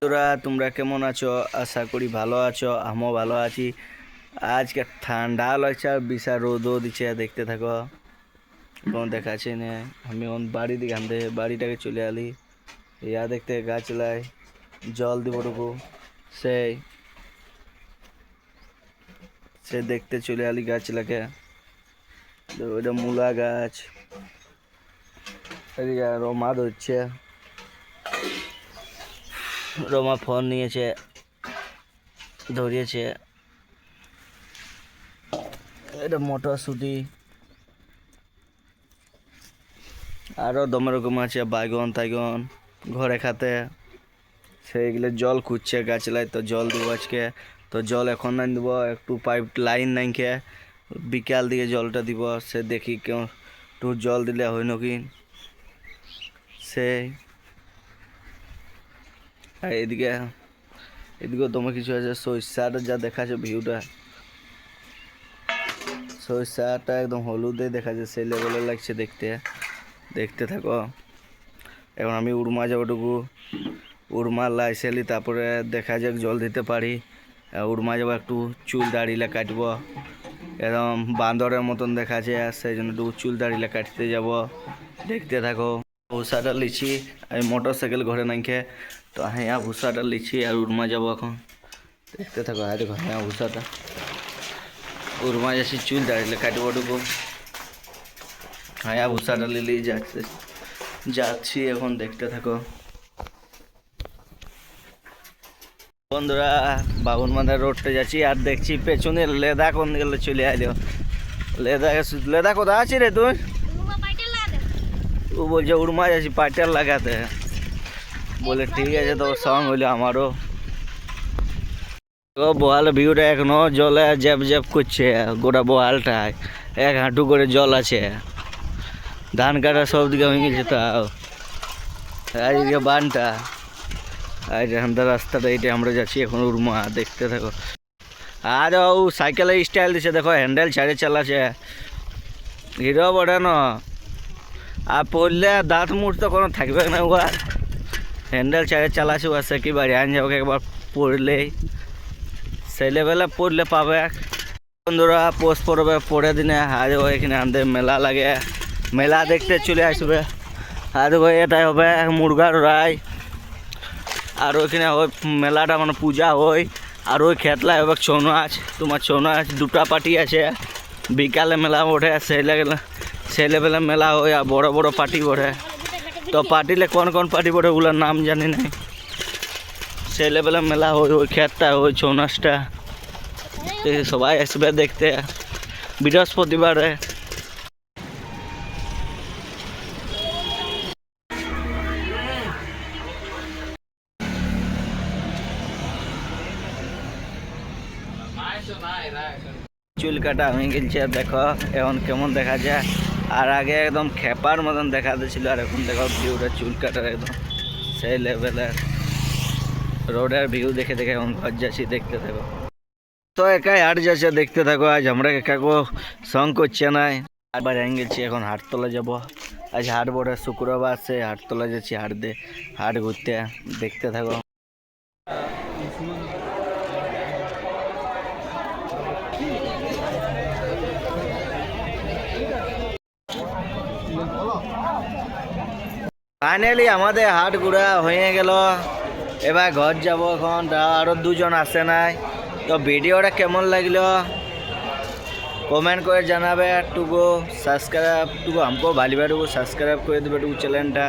বন্ধুরা তোমরা কেমন আছো? আশা করি ভালো আছো, আমিও ভালো আছি। আজকে ঠান্ডা লাগছে আর বিশাল রোদও দিচ্ছে, দেখতে থাকো। কোন দেখাচ্ছে না, আমি বাড়ি দিকে বাড়িটাকে চলে আলি। ইয়া দেখতে গাছ লাই জল দিব টুকু সেই সে দেখতে চলে আলি গাছ লাগে। ওইটা মূলা গাছ, এদিকে রমা ধরছে, রমা ফোন নিয়েছে, ধরিয়েছে। এটা মটরশুঁটি, আরও দমে রকম আছে, বাইগন টাইগন ঘরে খাতে। সেইগুলো জল খুঁজছে গাছলায়, তো জল দেবো আজকে। তো জল এখন নাই দেবো, একটু পাইপ লাইন নাই খেয়ে বিকাল দিকে জলটা দিব। সে দেখি কেউ একটু জল দিলে হয় নাকি। সেই আর এদিকেও তোমার কিছু আছে। সরিষাটা যা দেখাচ্ছে ভিউটা, সরিষাটা একদম হলুদে দেখাচ্ছে, সেই লেভেলে লাগছে দেখতে। দেখতে থাকো। এখন আমি উড়মা যাবোটুকু, উড়মা লাইসেলি, তারপরে দেখা যাক জল দিতে পারি। উড়মা যাবো, একটু চুল দাড়িলে কাটবো, একদম বান্দরের মতন দেখাচ্ছে, সেই জন্য একটু চুল দাড়িলে কাটতে যাব। দেখতে থাকো। ভুষাটা লিছি, আমি মোটর সাইকেল ঘরে নাইখে, তো হ্যাঁ ভুষাটা লিছি আর উড়মা যাবো এখন। দেখতে থাকো। হ্যাঁ দেখো, হ্যাঁ ভুষাটা উড়মা যাচ্ছি, চুল দাড়িলে কাটবো টুকু। হ্যাঁ ভুষাটা লিলি যাচ্ছি এখন, দেখতে থাকো। বন্ধুরা বাবুর মাথায় রোডটা যাচ্ছি, আর দেখছি পেছনে লেদা কোন দিকে চলে আইলো। লেদা কোথায় আছি রে তুই? ও বলছে উড়মা যাচ্ছি পাইটার লাগাতে। বলে ঠিক আছে, তো সঙ্গ হইলো আমারও। ও বোয়াল ভিউটা এখনো জলে জ্যাপ জ্যাপ করছে, গোটা বোয়ালটায় 1 হাঁটু করে জল আছে। ধান কাটা সব দিকে হয়ে গেছে। তাও আজকে বানটা, আর আমাদের রাস্তাটা এইটা, আমরা যাচ্ছি এখন উড়মা। দেখতে থাকো। আর ও সাইকেলের স্টাইল দিছে দেখো, হ্যান্ডেল ছাড়ে চালাচ্ছে, হিরো বড়ে না। আর পড়লে দাঁত মুড় তো কোনো থাকবে না, ওয়া হ্যান্ডেল ছাড়ে চালাচ্ছে। ও সে কি বাড়ি আন যাবো একবার পড়লেই, সেই লেভেলে পড়লে পাবে। বন্ধুরা পোস্ট পড়বে পরের দিনে, আর এখানে আমাদের মেলা লাগে, মেলা দেখতে চলে আসবে। আর এটাই হবে মুরগার রায়, আর ওইখানে ওই মেলাটা মানে পূজা হয়। আর ওই খেতলায় হবে ছৌ নাচ, তোমার ছৌ নাচ 2টা পার্টি আছে। বিকালে মেলা ওঠে, সেই লেভেলে মেলা হয়, আর বড় বড় পার্টি ওঠে। তো পার্টিলে কোন কোন পার্টি ওঠে ওগুলোর নাম জানি নাই। সেই লেভেলে মেলা হয়, ওই খেতটা, ওই ছৌ নাচটা সবাই আসবে দেখতে বৃহস্পতিবারে। চুল কাটা হয়ে গেছে দেখো এখন কেমন দেখা যায়। আর আগে একদম খেপার মতন দেখাতে ছিল, আর এখন দেখো ভিউটা চুল কাটার একদম সেই লেভেলের। রোডের ভিউ দেখে দেখে এখন ঘর যাচ্ছি, দেখতে থাকো। তো একাই হাট যাচ্ছে, দেখতে থাকো। আজ আমরা কাকু সঙ্গ করছে নাই। আবার গেছি এখন হাটতলা যাব। আজ হাট বড় শুক্রবার আছে, হাটতলা যাচ্ছি হাট ঘুরতে। দেখতে থাকো। ফাইনালি আমাদের হাট ঘোরা হয়ে গেল, এবার ঘর যাব এখন। আরও 2জন আসে নাই। তো ভিডিওটা কেমন লাগলো কমেন্ট করে জানাবে। টুকু সাবস্ক্রাইব, টুকু আমাকেও ভালিবার টুকু সাবস্ক্রাইব করে দেবে টুকু চ্যানেলটা।